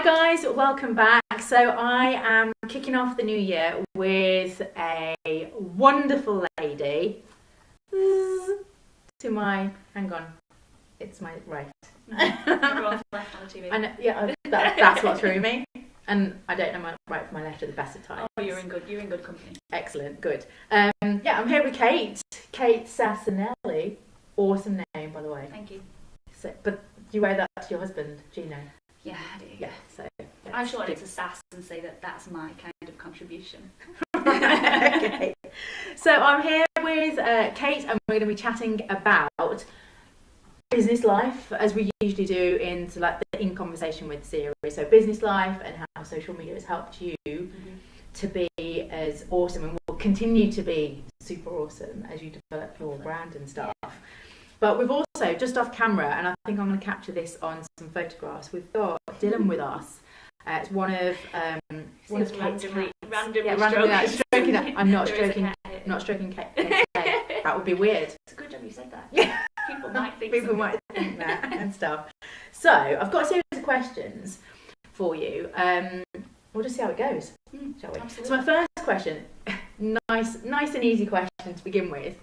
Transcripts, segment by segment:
guys, welcome back. So I am kicking off the new year with a wonderful lady to my, hang on, it's my right. Everyone's left on the TV. And yeah, that's what threw me. And I don't know my right from my left at the best of times. Oh, you're in good company. Excellent, good. Yeah, I'm here with Kate Sassanelli. Awesome name, by the way. Thank you. So, but you wear that to your husband, Gino? Yeah, I do. Yeah, so I shorten it to Sass and say that that's my kind of contribution. Okay. So I'm here with Kate, and we're going to be chatting about business life, as we usually do in the In Conversation With series. So business life and how social media has helped you to be as awesome, and will continue to be super awesome as you develop your brand and stuff. Yeah. But we've also, just off camera, and I think I'm going to capture this on some photographs, we've got Dylan with us. It's one of Kate's randomly stroking that. I'm not stroking Kate. That would be weird. It's a good job you said that. Yeah. People might think that and stuff. So I've got a series of questions for you. We'll just see how it goes, shall we? Absolutely. So my first question, nice and easy question to begin with.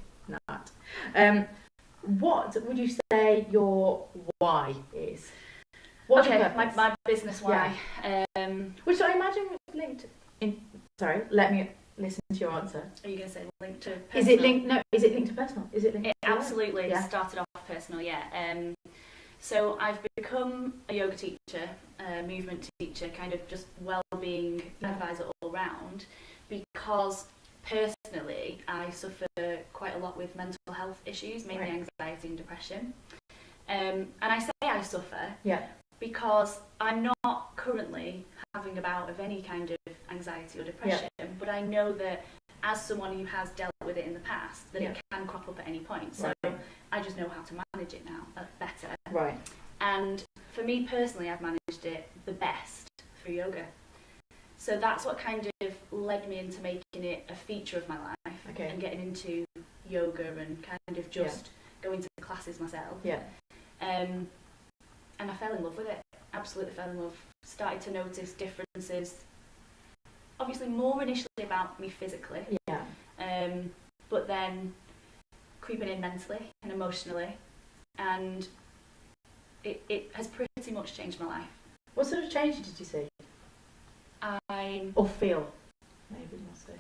What would you say your why is? What's your purpose? my business why. Yeah. Which I imagine was linked in. Sorry, let me listen to your answer. Are you going to say linked to personal? Is it linked? No, is it linked to personal? Is it linked? It absolutely started off personal. Yeah. So I've become a yoga teacher, a movement teacher, kind of just well-being advisor all round, because personally I suffer quite a lot with mental health issues, mainly anxiety and depression. And I say I suffer because I'm not currently having a bout of any kind of anxiety or depression, but I know that as someone who has dealt with it in the past, that it can crop up at any point. So I just know how to manage it now better. Right. And for me personally, I've managed it the best through yoga. So that's what kind of led me into making it a feature of my life and getting into yoga and kind of just going to classes myself. Yeah. And I fell in love with it. Absolutely fell in love. Started to notice differences. Obviously more initially about me physically. Yeah. But then creeping in mentally and emotionally. And it has pretty much changed my life. What sort of change did you see? Or feel? Maybe you must say.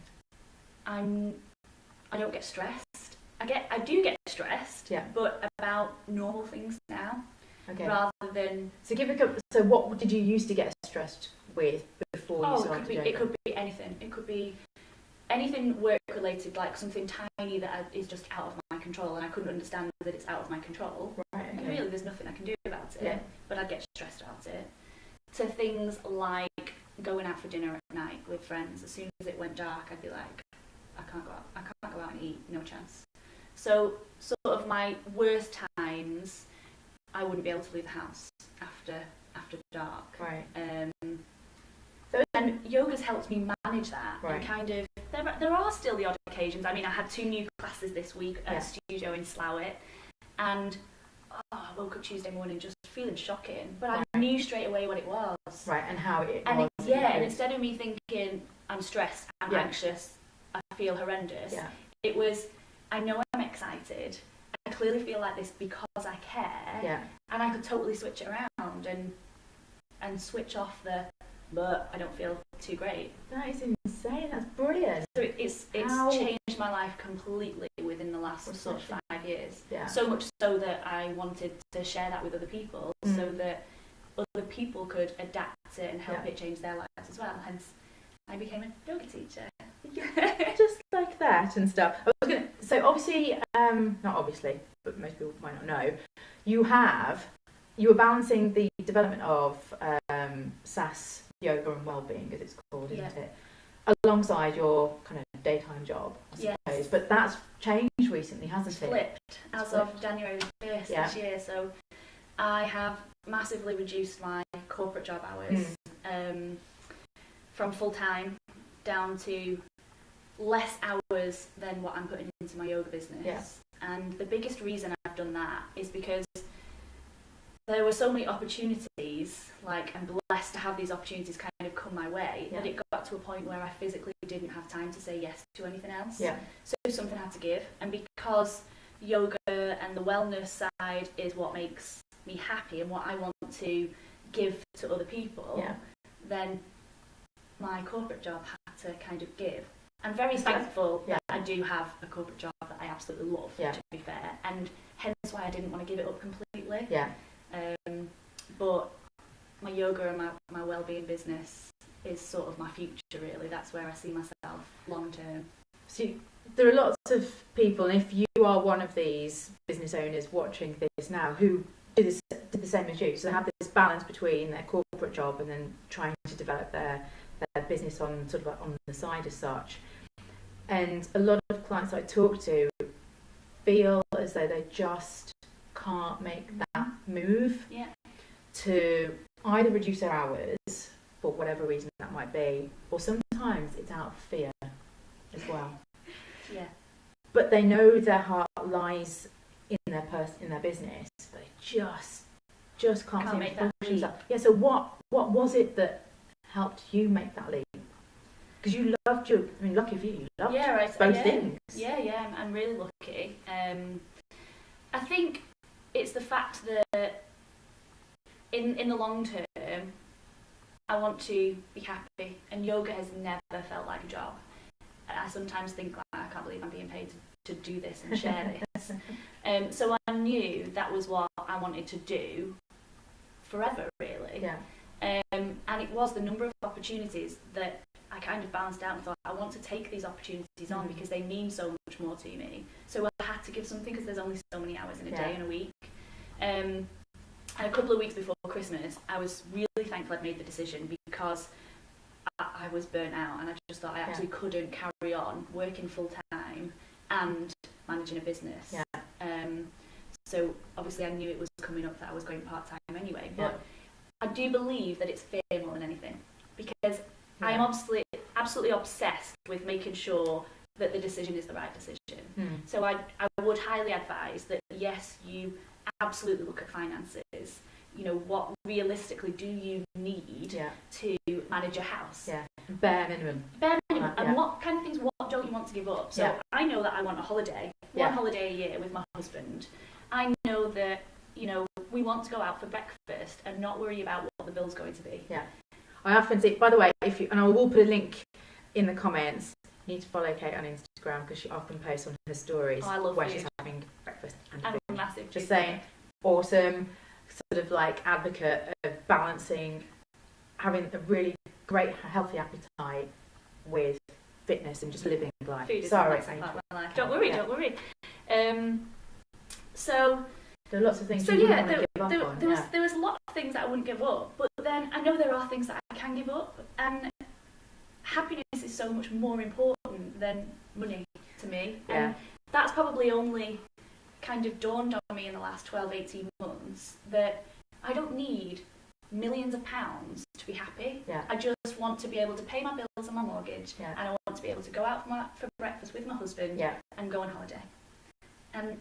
I don't get stressed. I do get stressed, but about normal things now, rather than. So what did you used to get stressed with before you started yoga? It could be anything. It could be anything work related, like something tiny that is just out of my control, and I couldn't understand that it's out of my control. Right. Okay. And really, there's nothing I can do about it. Yeah. But I'd get stressed about it. To things like going out for dinner at night with friends. As soon as it went dark, I'd be like, I can't go out and eat, no chance. So sort of my worst times, I wouldn't be able to leave the house after dark. Right. And yoga's helped me manage that. Right. And kind of there are still the odd occasions. I mean, I had 2 new classes this week at a studio in Slough, and I woke up Tuesday morning just feeling shocking, but I knew straight away what it was. Right, and how it was. And instead of me thinking, I'm stressed, I'm anxious, I feel horrendous, it was, I know I'm excited, I clearly feel like this because I care, and I could totally switch it around and switch off but I don't feel too great. That is insane, that's brilliant. So it's changed my life completely within the last sort of 5 years. Yeah. So much so that I wanted to share that with other people, so that other people could adapt it and help it change their lives as well. Hence, I became a yoga teacher. Just like that and stuff. So obviously, not obviously, but most people might not know, you were balancing the development of SAS yoga and wellbeing, as it's called, isn't it? Alongside your kind of daytime job, I suppose. Yes. But that's changed recently, hasn't it? Flipped as of January 1st this year. So I have massively reduced my corporate job hours from full time down to less hours than what I'm putting into my yoga business. Yeah. And the biggest reason I've done that is because there were so many opportunities opportunities, like I'm blessed to have these opportunities kind of come my way, that it got to a point where I physically didn't have time to say yes to anything else. Yeah. So something had to give, and because yoga and the wellness side is what makes me happy and what I want to give to other people, then my corporate job had to kind of give. I'm very thankful that I do have a corporate job that I absolutely love, to be fair, and hence why I didn't want to give it up completely. Yeah. But my yoga and my wellbeing business is sort of my future, really. That's where I see myself long term. So there are lots of people, and if you are one of these business owners watching this now, who did the same as you, so they have this balance between their corporate job and then trying to develop their business on sort of like on the side as such. And a lot of clients I talk to feel as though they just can't make that move to either reduce their hours for whatever reason that might be, or sometimes it's out of fear as well. Yeah. But they know their heart lies in their business, but they just can't make that leap. Yeah. So what was it that helped you make that leap? Because you loved lucky for you, you loved both things. Yeah, I'm really lucky. I think it's the fact that in the long term, I want to be happy, and yoga has never felt like a job. I sometimes think, like, I can't believe I'm being paid to do this and share this. So I knew that was what I wanted to do forever, really. Yeah. And it was the number of opportunities that I kind of balanced out and thought, I want to take these opportunities on because they mean so much more to me. So I had to give something, because there's only so many hours in a day and a week. And a couple of weeks before Christmas, I was really thankful I'd made the decision, because I was burnt out, and I just thought I actually couldn't carry on working full time and managing a business. So obviously I knew it was coming up that I was going part time anyway. But I do believe that it's fear more than anything, because I am absolutely obsessed with making sure that the decision is the right decision. So I would highly advise that, yes, you absolutely look at finances. You know, what realistically do you need to manage a house? Bare minimum. And what kind of things, what don't you want to give up? So I know that I want a holiday, one holiday a year with my husband. I know that, you know, we want to go out for breakfast and not worry about what the bill's going to be. I often see, by the way, and I will put a link in the comments, you need to follow Kate on Instagram, because she often posts on her stories where she's having breakfast and I'm food. a massive Just saying, awesome, sort of like advocate of balancing, having a really great healthy appetite with fitness and just living life. Food is Sorry, part of my life. Don't worry. So there are lots of things you wouldn't want to give up on. There was a lot of things that I wouldn't give up, but then I know there are things that I can give up, and happiness is so much more important than money to me. And that's probably only kind of dawned on me in the last 12-18 months, that I don't need millions of pounds to be happy. I just want to be able to pay my bills and my mortgage, and I want to be able to go out for breakfast with my husband and go on holiday. And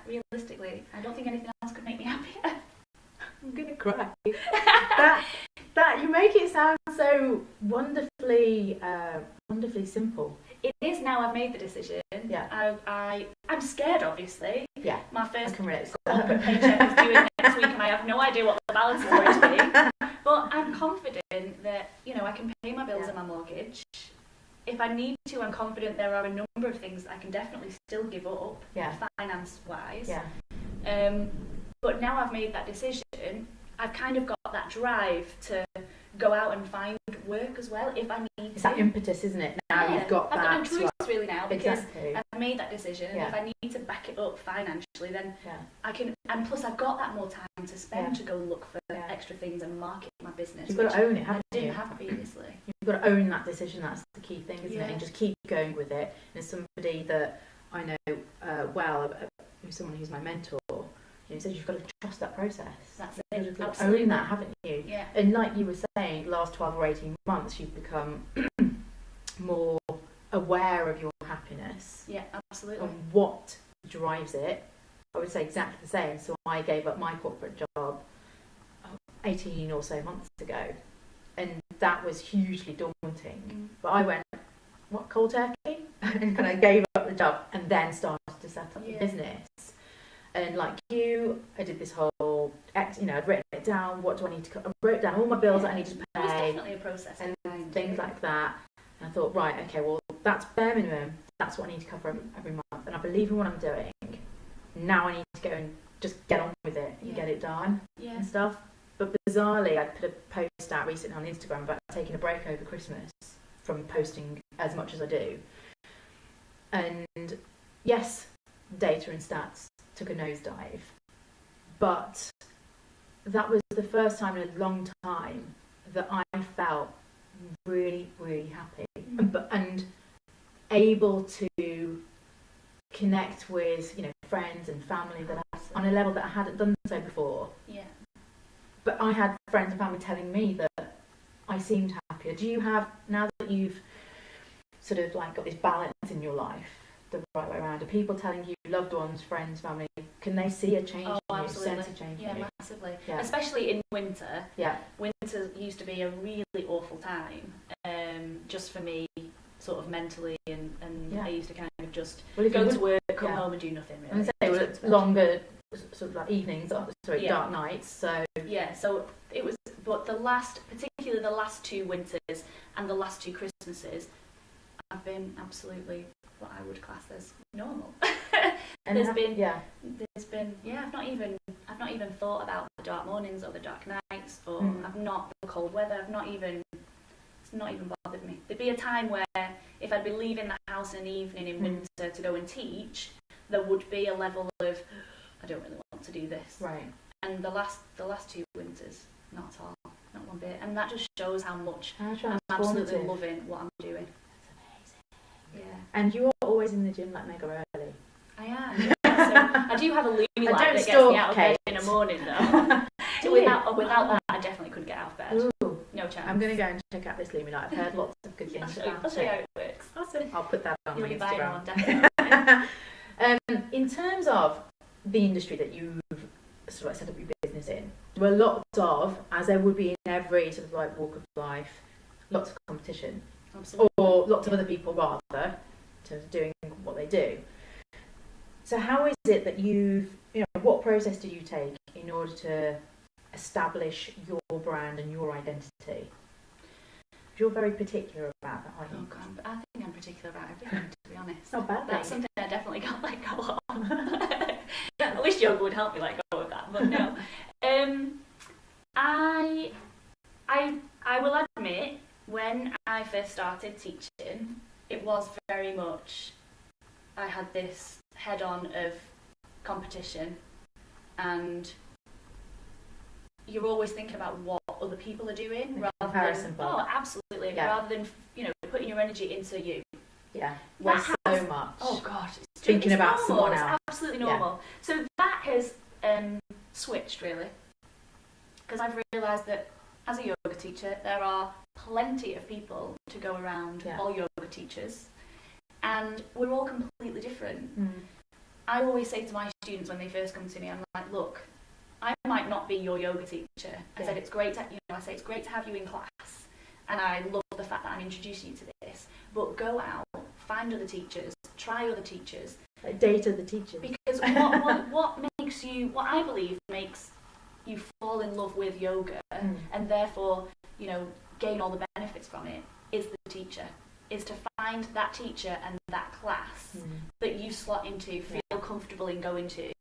realistically, I don't think anything else could make me happier. I'm gonna cry. that you make it sound so wonderfully simple. It is now. I've made the decision. I'm scared, obviously. My first corporate paycheck is due next week, and I have no idea what the balance is going to be. But I'm confident that, you know, I can pay my bills and my mortgage. If I need to, I'm confident there are a number of things that I can definitely still give up, finance-wise. But now I've made that decision, I've kind of got that drive to go out and find work as well, if I need to. It's that impetus, isn't it? Now you've got that. I've got no choice really now, because exactly. I've made that decision. And if I need to back it up financially, then I can. And plus, I've got that more time to spend to go and look for extra things and market my business. You've got to own it, haven't you? I didn't have previously. You've got to own that decision. That's the key thing, isn't it? And just keep going with it. And as somebody that I know someone who's my mentor, you said you've got to trust that process. That's it. You've got to own that, haven't you? Yeah. And like you were saying, last 12 or 18 months, you've become more aware of your happiness. Yeah, absolutely. And what drives it. I would say exactly the same. So I gave up my corporate job 18 or so months ago, and that was hugely daunting. But I went, what, cold turkey? And kind of gave up the job and then started to set up the business. And like you, I did this whole, I'd written it down, what do I need to, I wrote down all my bills that I needed to pay. It was definitely a process. And things like that. And I thought, right, okay, well, that's bare minimum. That's what I need to cover every month. And I believe in what I'm doing. Now I need to go and just get on with it and get it done and stuff. But bizarrely, I put a post out recently on Instagram about taking a break over Christmas from posting as much as I do. And yes, data and stats took a nosedive. But that was the first time in a long time that I felt really, really happy and able to connect with, friends and family that on a level that I hadn't done so before. Yeah. But I had friends and family telling me that I seemed happier. Do you have, now that you've sort of like got this balance in your life the right way around, are people telling you, loved ones, friends, family, can they see a change in you, sense of change in you? Massively. Yeah. Especially in winter. Yeah. Winter used to be a really awful time, just for me, sort of mentally, and I used to kind of just go to work, come home and do nothing really. And say longer sort of like evenings, dark nights, so... Yeah, so it was, but particularly the last 2 winters and the last 2 Christmases, I've been absolutely what I would class as normal. I've not even thought about the dark mornings or the dark nights, or I've not the cold weather. It's not even bothered me. There'd be a time where if I'd be leaving the house in the evening in winter to go and teach, there would be a level of, I don't really want to do this. Right. And the last 2 winters, not at all, not one bit. And that just shows how much I'm absolutely loving what I'm doing. Yeah. And you're always in the gym like mega early. I am. Yeah. So I do have a Lumi light that gets me out of bed in the morning though. Without that, I definitely couldn't get out of bed. Ooh. No chance. I'm going to go and check out this Lumi light. I've heard lots of good things about it. I'll show you how it works. Awesome. I'll put that on my Instagram. Definitely. In terms of the industry that you've sort of set up your business in, there were lots of, as there would be in every sort of like walk of life, lots of competition. Absolutely. Or lots of other people rather, in terms of doing what they do. So how is it that what process do you take in order to establish your brand and your identity? You're very particular about that, aren't you? Oh God, I think I'm particular about everything, to be honest. Not bad. That's something I definitely can't let go of. I wish yoga would help me let go of that, but no. I will admit, when I first started teaching, it was very much, I had this head-on of competition, and you're always thinking about what other people are doing, rather than, absolutely, rather than, putting your energy into you. Yeah, there's so much. Oh God, it's thinking about normal. someone else. It's absolutely normal. Yeah. So that has switched really, because I've realised that as a yoga teacher, there are plenty of people to go around, all yoga teachers, and we're all completely different. I always say to my students when they first come to me, I'm like, look, I might not be your yoga teacher. I said it's great to, it's great to have you in class, and I love the fact that I'm introducing you to this. But go out, find other teachers, try other teachers, date other teachers. Because what I believe makes you fall in love with yoga, and therefore gain all the benefits from it, is the teacher. Is to find that teacher and that class that you slot into, feel comfortable in going to,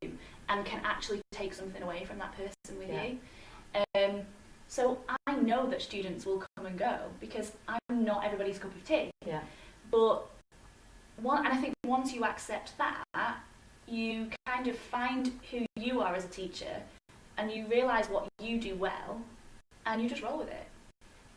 and can actually take something away from that person with you. So I know that students will come and go because I'm not everybody's cup of tea. Yeah. But and I think once you accept that, you kind of find who you are as a teacher, and you realise what you do well, and you just roll with it.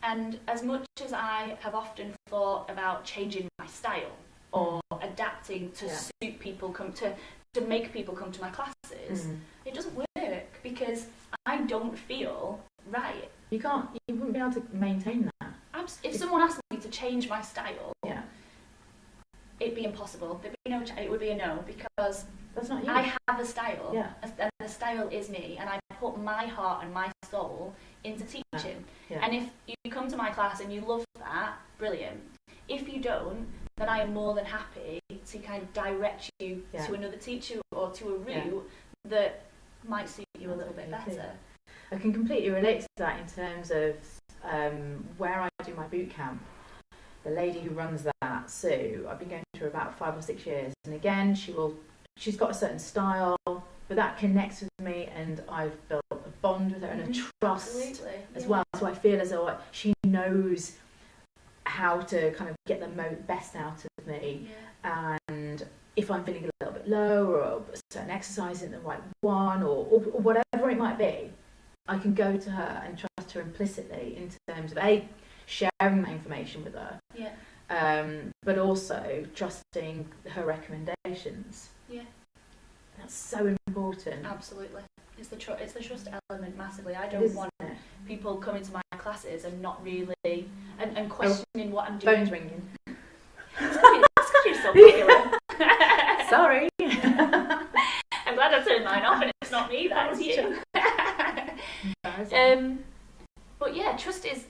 And as much as I have often thought about changing my style or adapting to suit people, to make people come to my classes, it doesn't work because I don't feel right. You wouldn't be able to maintain that. If someone asked me to change my style, it'd be impossible. It would be a no, because that's not you. I have a style, and the style is me, and I put my heart and my soul into teaching. And if you come to my class and you love that, brilliant. If you don't, then I am more than happy to kind of direct you to another teacher or to a route that might suit you a little bit better. I can completely relate to that in terms of where I do my boot camp. The lady who runs that, Sue, I've been going to her about 5 or 6 years, and again, she's got a certain style, but that connects with me, and I've built a bond with her and a trust as well. So I feel as though she knows how to kind of get the best out of me, and if I'm feeling a little bit low or a certain exercise isn't the right one or whatever it might be, I can go to her and trust her implicitly in terms of sharing that information with her, but also trusting her recommendations. That's so important. Absolutely. It's the trust element massively. I don't want people coming to my classes and not really and questioning what I'm doing. Phone's ringing. That's because you're so popular. Sorry. I'm glad I turned mine off and it's not me, that is you. But yeah, trust is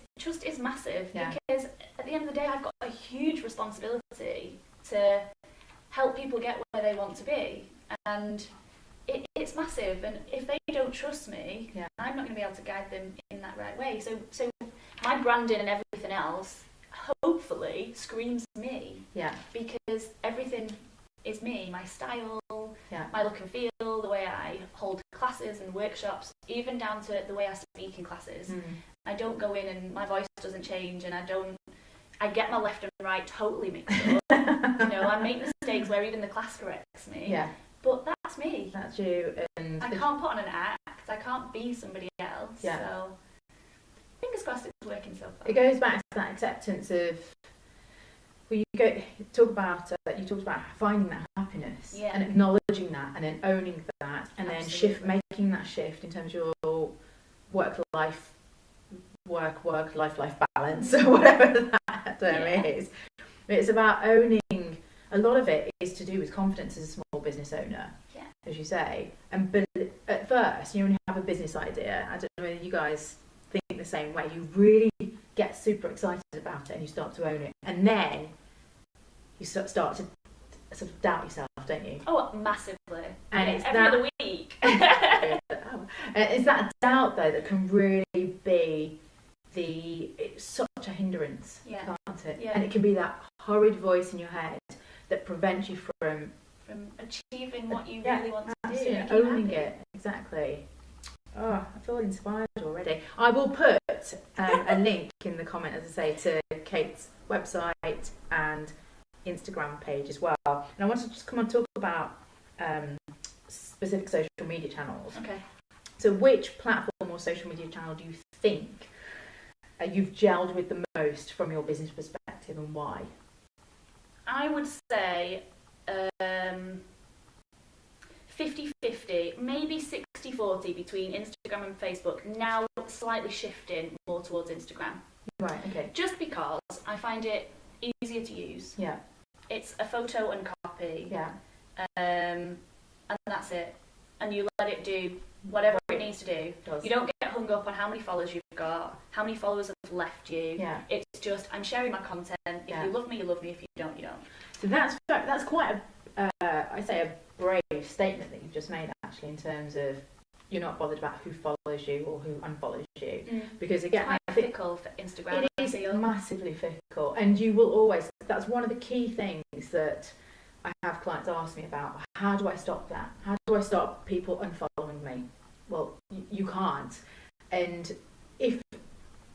massive because at the end of the day I've got a huge responsibility to help people get where they want to be, and it's massive, and if they don't trust me, I'm not going to be able to guide them in that right way. So my branding and everything else hopefully screams me, because everything is me, my style, my look and feel, the way I hold classes and workshops, even down to the way I speak in classes. I don't go in and my voice doesn't change, and I get my left and right totally mixed up. I make mistakes where even the class corrects me. But that's me. That's you. And I can't put on an act. I can't be somebody else. So fingers crossed it's working so far. It goes back to that acceptance of, you talked about finding that happiness and acknowledging that, and then owning that, and then making that shift in terms of your work-life balance, or whatever that term is. It's about owning. A lot of it is to do with confidence as a small business owner, as you say. But at first, when you have a business idea, I don't know whether you guys think the same way. You really get super excited about it, and you start to own it, and then you start to sort of doubt yourself, don't you? Oh, massively. And it's every other week. It's that doubt though that can really be it's such a hindrance, can't it? And it can be that horrid voice in your head that prevents you from achieving what you really want to do. And owning it, exactly. Oh, I feel inspired already. I will put a link in the comment, as I say, to Kate's website and Instagram page as well. And I want to just come on and talk about specific social media channels. Okay. So which platform or social media channel do you think you've gelled with the most from your business perspective, and why? I would say 50-50, maybe 60-40 between Instagram and Facebook, now slightly shifting more towards Instagram. Right, okay. Just because I find it easier to use. It's a photo and copy. And that's it. And you let it do whatever it needs to do. You don't get hung up on how many followers you've got, how many followers have left you. It's just, I'm sharing my content. If you love me, you love me. If you don't, you don't. So that's quite a brave statement that you've just made, actually, in terms of you're not bothered about who follows you or who unfollows you. Because again, I think fickle for Instagram. It is massively fickle, and you will always. That's one of the key things that I have clients ask me about. How do I stop that? How do I stop people unfollowing me? Well, you can't. And if,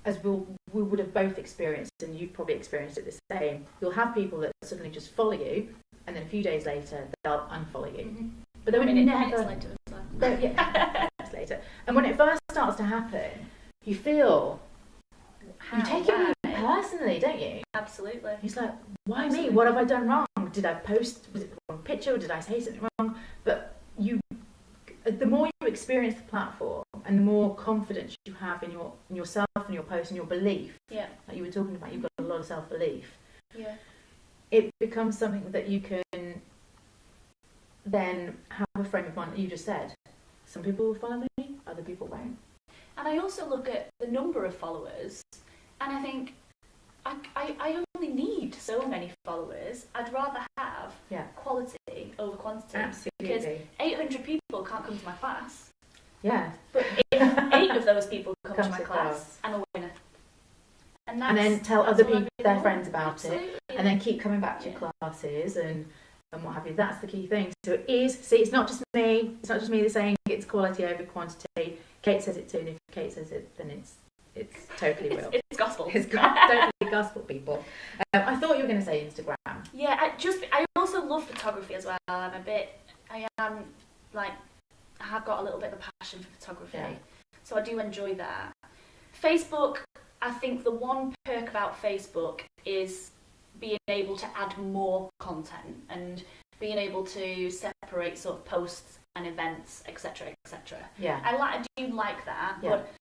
as we would have both experienced, and you've probably experienced it the same, you'll have people that suddenly just follow you, and then a few days later they'll unfollow you. But they would never. Later. And when it first starts to happen, you feel you take it personally, don't you? Absolutely. It's like, why me? What have I done wrong? Did I post? Was it the wrong picture? Or did I say something wrong? But the more you experience the platform, and the more confidence you have in yourself and your post and your belief, like you were talking about, you've got a lot of self-belief. It becomes something that you can then have a frame of mind that you just said. some people will follow me, other people won't. And I also look at the number of followers, and I think I only need so many followers. I'd rather have quality over quantity. Absolutely. Because 800 people can't come to my class. Yeah. But if 8 of those people come to my class, I'm a winner. And then tell other people, their friends about Absolutely. it, and then keep coming back to your classes and what have you. That's the key thing. So it is, see, it's not just me that's saying it's quality over quantity. Kate says it too, and if Kate says it, then it's totally real. It's gospel. It's totally gospel, people. I thought you were going to say Instagram. Yeah, I also love photography as well. I have got a little bit of a passion for photography, so I do enjoy that. Facebook, I think the one perk about Facebook is being able to add more content and being able to separate sort of posts and events, etc., etc. Yeah. I do like that, but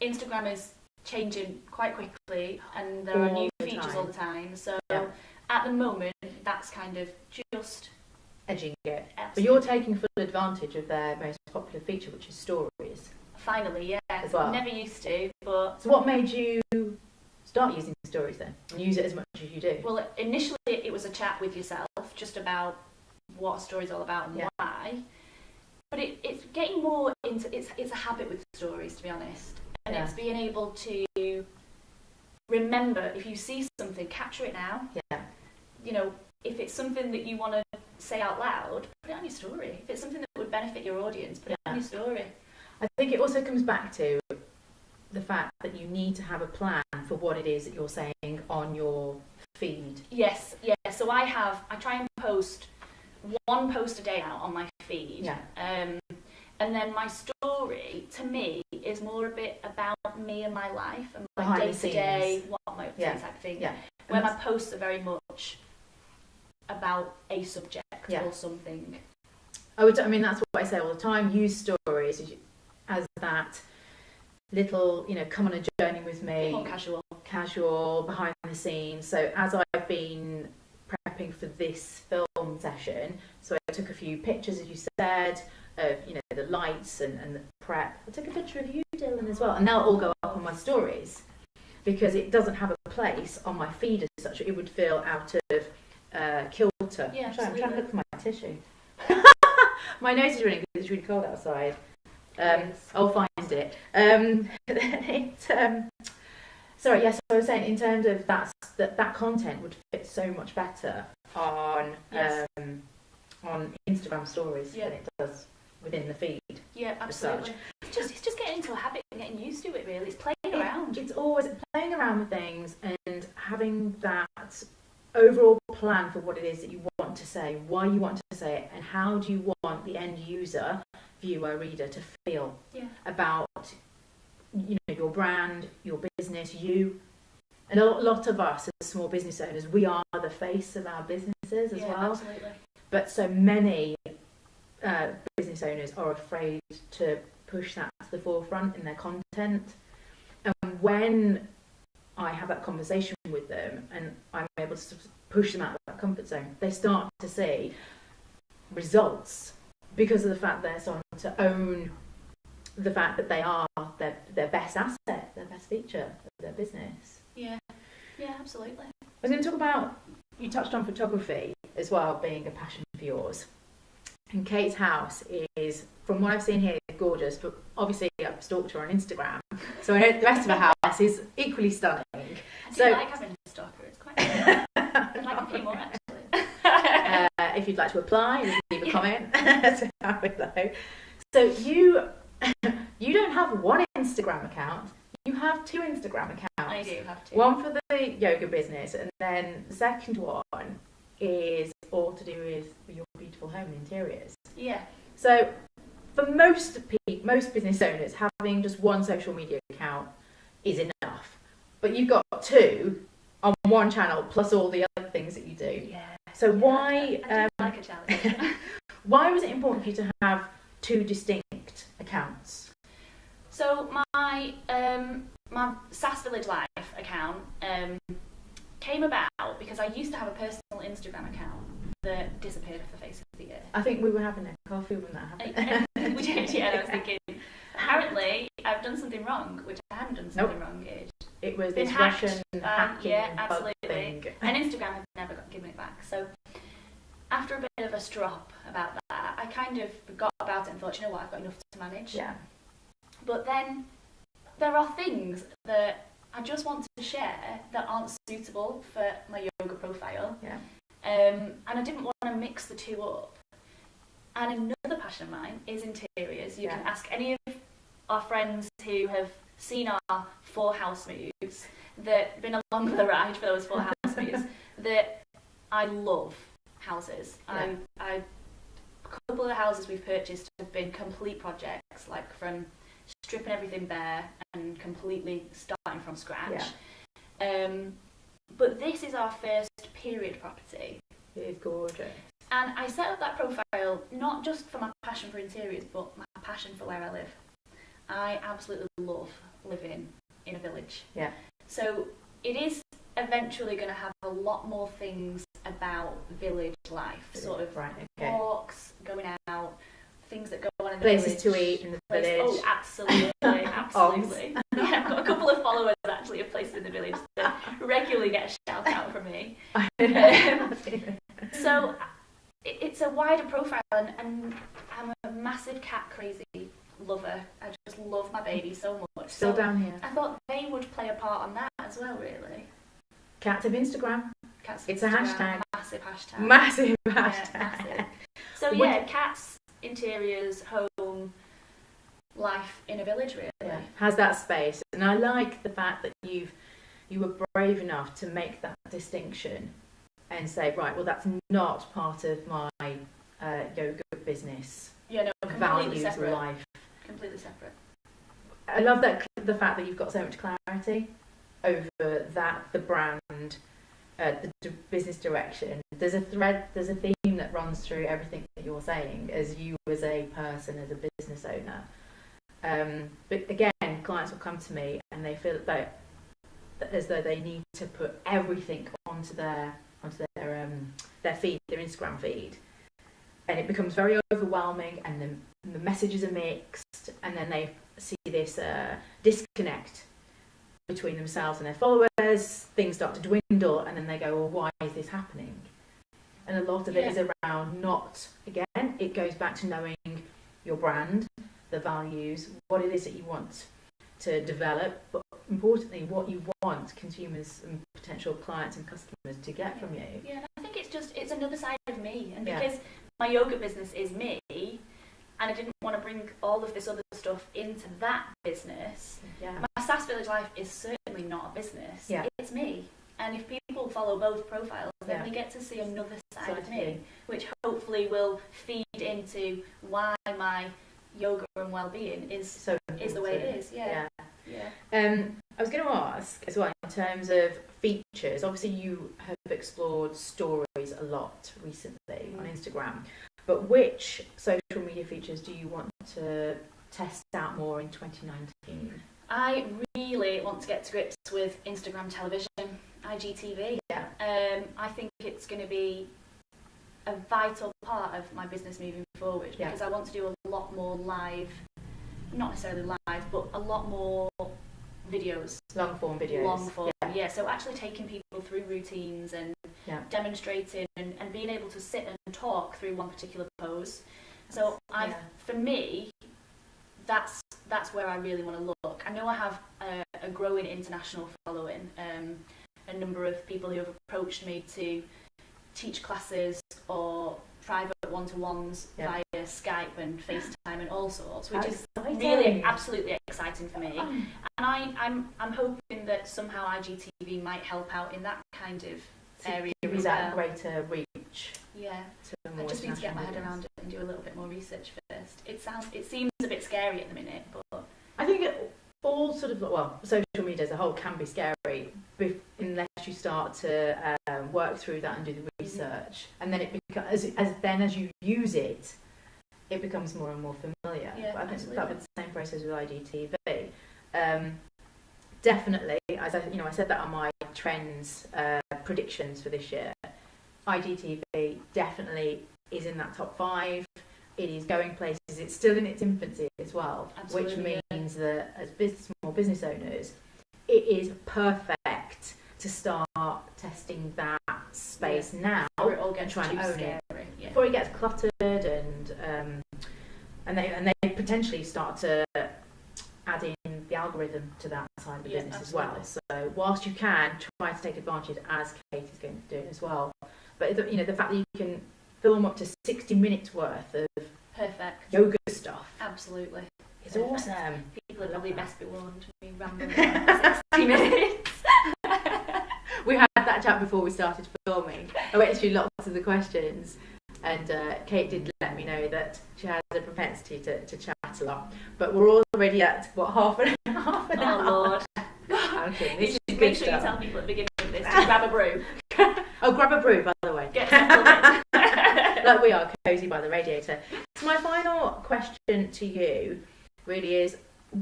Instagram is changing quite quickly, and there are new features all the time. So at the moment, that's kind of just edging it. Absolutely. But you're taking full advantage of their most popular feature, which is stories. Finally, yeah. As well. Never used to, but... So what made you start using stories then? And use it as much as you do? Well, initially it was a chat with yourself, just about what a story's all about and why. But it's getting more into... It's a habit with stories, to be honest. And it's being able to remember, if you see something, capture it now. Yeah. You know, if it's something that you want to say out loud, put it on your story. If it's something that would benefit your audience, put it on your story. I think it also comes back to the fact that you need to have a plan for what it is that you're saying on your feed. Yes, yeah. So I try and post one post a day out on my feed. Yeah. And then my story, to me, is more a bit about me and my life and my Behind day-to-day, what my exact thing. Yeah. Where my posts are very much about a subject or something. That's what I say all the time. Use stories as that little, come on a journey with me. More casual, behind the scenes. So as I've been prepping for this film session, so I took a few pictures, as you said, of the lights and the prep. I took a picture of you, Dylan, as well, and they'll all go up on my stories because it doesn't have a place on my feed as such. It would feel out of kilter. Yeah, I'm trying to look for my tissue. My nose is running because it's really cold outside. I'll find it. Sorry, yes, I was saying in terms of that content would fit so much better on Instagram stories than it does within the feed. Yeah, absolutely. It's just getting into a habit and getting used to it, really. It's playing around. It's always playing around with things and having that overall plan for what it is that you want to say, why you want to say it, and how do you want the end user, viewer, reader to feel about your brand, your business, you. And a lot of us as small business owners, we are the face of our businesses as well. Absolutely. But so many business owners are afraid to push that to the forefront in their content. And when I have that conversation with them and I'm able to push them out of that comfort zone, they start to see results because of the fact they're starting to own the fact that they are their best asset, their best feature of their business. Yeah, absolutely. I was going to talk about, you touched on photography as well being a passion for yours. And Kate's house is, from what I've seen here, gorgeous, but obviously I've stalked her on Instagram, so I know the rest of her house is equally stunning. I do like having a stalker, it's quite nice. I'd like a few more, actually. If you'd like to apply, leave a comment to have a go. So you don't have one Instagram account, you have 2 Instagram accounts. I do have 2. One for the yoga business, and then the second one is all to do with your beautiful home and interiors. Yeah. So for most business owners, having just one social media account is enough. But you've got 2 on one channel plus all the other things that you do. Yeah. So why? I do like a challenge. Why was it important for you to have 2 distinct accounts? So my SAS Village Life account came about because I used to have a personal Instagram account that disappeared off the face of the earth. I think we were having a coffee when that happened. We did, yeah. And I was thinking, apparently I've done something wrong, which I hadn't done something wrong. It was been this hacked. Russian hacking yeah, bug absolutely. thing. And Instagram have never given it back. So after a bit of a strop about that, I kind of forgot about it and thought, you know what, I've got enough to manage. Yeah. But then there are things that I just want to share that aren't suitable for my yoga profile. Yeah. And I didn't want to mix the two up. And another passion of mine is interiors. You can ask any of our friends who have seen our 4 house moves, that been along for the ride for those 4 house moves, that I love houses. Yeah. A couple of the houses we've purchased have been complete projects, like from stripping everything bare and completely starting from scratch. Yeah. But this is our first period property. It is gorgeous. And I set up that profile not just for my passion for interiors, but my passion for where I live. I absolutely love living in a village. Yeah. So it is eventually going to have a lot more things about village life, sort of walks, going out, things that go on in the places village. To eat in the village. Oh, absolutely, absolutely. Yeah, I've got a couple of followers actually of places in the village that regularly get a shout out from me. So it's a wider profile, and I'm a massive cat crazy lover. I just love my baby so much. Still so down here. I thought they would play a part on that as well, really. Cats of Instagram. Cats of it's Instagram, a hashtag. Massive hashtag. Massive hashtag. Yeah, massive. So yeah, cats, interiors, home, life in a village, really. Yeah, has that space, and I like the fact that you were brave enough to make that distinction and say, right, well, that's not part of my yoga business. Yeah, no, completely values, separate. Life. Completely separate. I love that the fact that you've got so much clarity over that, the brand, the business direction. There's a thread, there's a theme that runs through everything that you're saying as you as a person, as a business owner. But again, clients will come to me and they feel that as though they need to put everything onto their feed, their Instagram feed, and it becomes very overwhelming, and the messages are mixed, and then they see this disconnect between themselves and their followers. Things start to dwindle, and then they go, well, why is this happening? And a lot of it is around it goes back to knowing your brand, the values, what it is that you want to develop, but importantly, what you want consumers and potential clients and customers to get from you. Yeah, I think it's another side of me, and because my yoga business is me, and I didn't want to bring all of this other stuff into that business. Yeah. My SAS Village Life is certainly not a business. Yeah. It's me. And if people follow both profiles, then they get to see another side of me, which hopefully will feed into why my yoga and well-being is the way it is. Yeah. I was going to ask as well, in terms of features, obviously you have explored stories a lot recently on Instagram, but which social media features do you want to test out more in 2019? I really want to get to grips with Instagram television, IGTV. Yeah. I think it's going to be a vital part of my business moving forward, because I want to do a lot more live, not necessarily live, but a lot more videos. Long form videos. Yeah. So actually taking people through routines and demonstrating and being able to sit and talk through one particular pose. So for me, that's where I really want to look. I know I have a growing international following, a number of people who have approached me to teach classes or private one-to-ones via Skype and FaceTime and all sorts, which is really absolutely exciting for me. And I'm hoping that somehow IGTV might help out in that kind of area. Give you that greater reach. Yeah. I just need to get my head around it and do a little bit more research first. It seems a bit scary at the minute, but I think all sort of, social media as a whole can be scary unless you start to work through that and do the research, and then it becomes as you use it, it becomes more and more familiar. Yeah, but I think that would be the same process with IGTV. Definitely, as I said that on my trends predictions for this year. IGTV definitely is in that top 5. It is going places. It's still in its infancy as well, Absolutely, which means that as small business owners, it is perfect to start testing that space now before it all gets and try and too own scary. it before it gets cluttered and they potentially start to add in the algorithm to that side of the business absolutely. as well. So whilst you can try to take advantage, as Kate is going to do as well, but the fact that you can film up to 60 minutes worth of perfect yoga stuff, absolutely, it's awesome. People are probably best be warned. Me rambling for 60 minutes. We had that chat before we started filming. I went through lots of the questions, and Kate did let me know that she has a propensity to chat a lot. But we're already at half an hour. Oh Lord! This is make sure you tell people at the beginning of this to grab a brew. Oh, grab a brew, by the way. Get settled in. Like we are, cozy by the radiator. So my final question to you really is,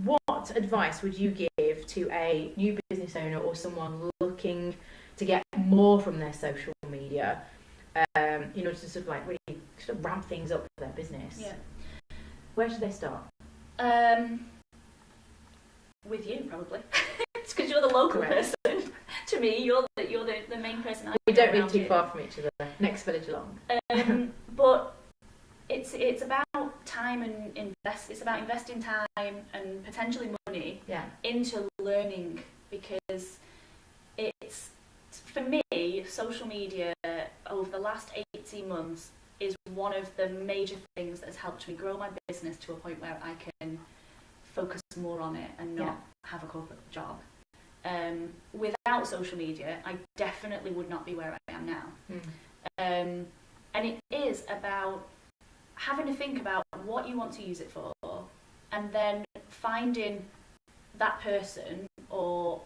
what advice would you give to a new business owner or someone looking to get more from their social media in order to sort of like really sort of ramp things up for their business? Yeah. Where should they start? With you, probably. It's because you're the local person. To me, you're the main person. We don't live too far from each other. Next village along. But it's about time and invest. It's about investing time and potentially money into learning, because it's, for me, social media over the last 18 months is one of the major things that has helped me grow my business to a point where I can focus more on it and not have a corporate job. Without social media, I definitely would not be where I am now. And it is about having to think about what you want to use it for, and then finding that person, or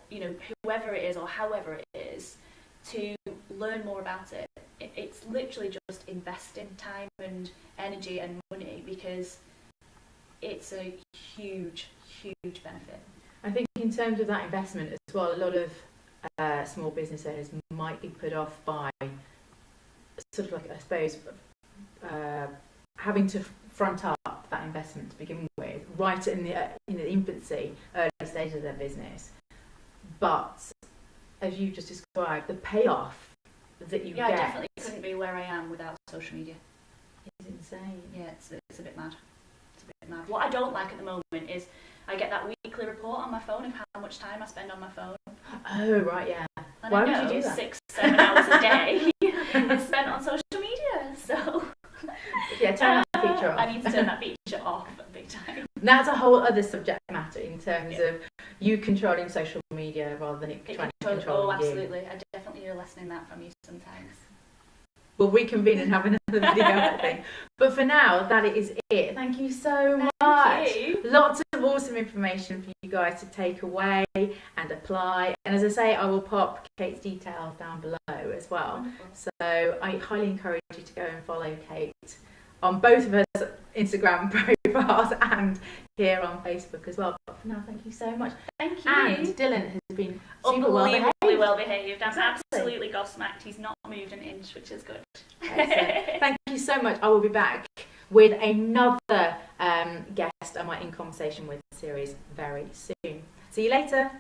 whoever it is or however it is, to learn more about it. It's literally just investing time and energy and money, because it's a huge benefit. I think in terms of that investment as well, a lot of small business owners might be put off by sort of like, I suppose, having to front up that investment to begin with, right in the infancy, early stage of their business. But as you just described, the payoff that you get. I definitely couldn't be where I am without social media. It's insane. Yeah, it's a bit mad. It's a bit mad. What I don't like at the moment is I get that weekly report on my phone of how much time I spend on my phone. Oh, right, yeah. And Why I know would you do that? 6-7 hours a day is spent on social media, so... Yeah, turn that feature off. I need to turn that feature off big time. That's a whole other subject matter in terms of you controlling social media rather than it trying to control you. Oh, absolutely. I definitely need a lesson in that from you sometimes. We'll reconvene and have another video, I think. But for now, that is it. Thank you so much. Thank you. Lots of awesome information for you guys to take away and apply. And as I say, I will pop Kate's details down below as well. Wonderful. So I highly encourage you to go and follow Kate on both of her Instagram profiles and here on Facebook as well. But for now, thank you so much. Thank you. And Dylan has been super unbelievably well behaved. I'm Exactly. absolutely gobsmacked. He's not moved an inch, which is good. Excellent. Thank you so much. I will be back with another guest I might in conversation with series very soon. See you later.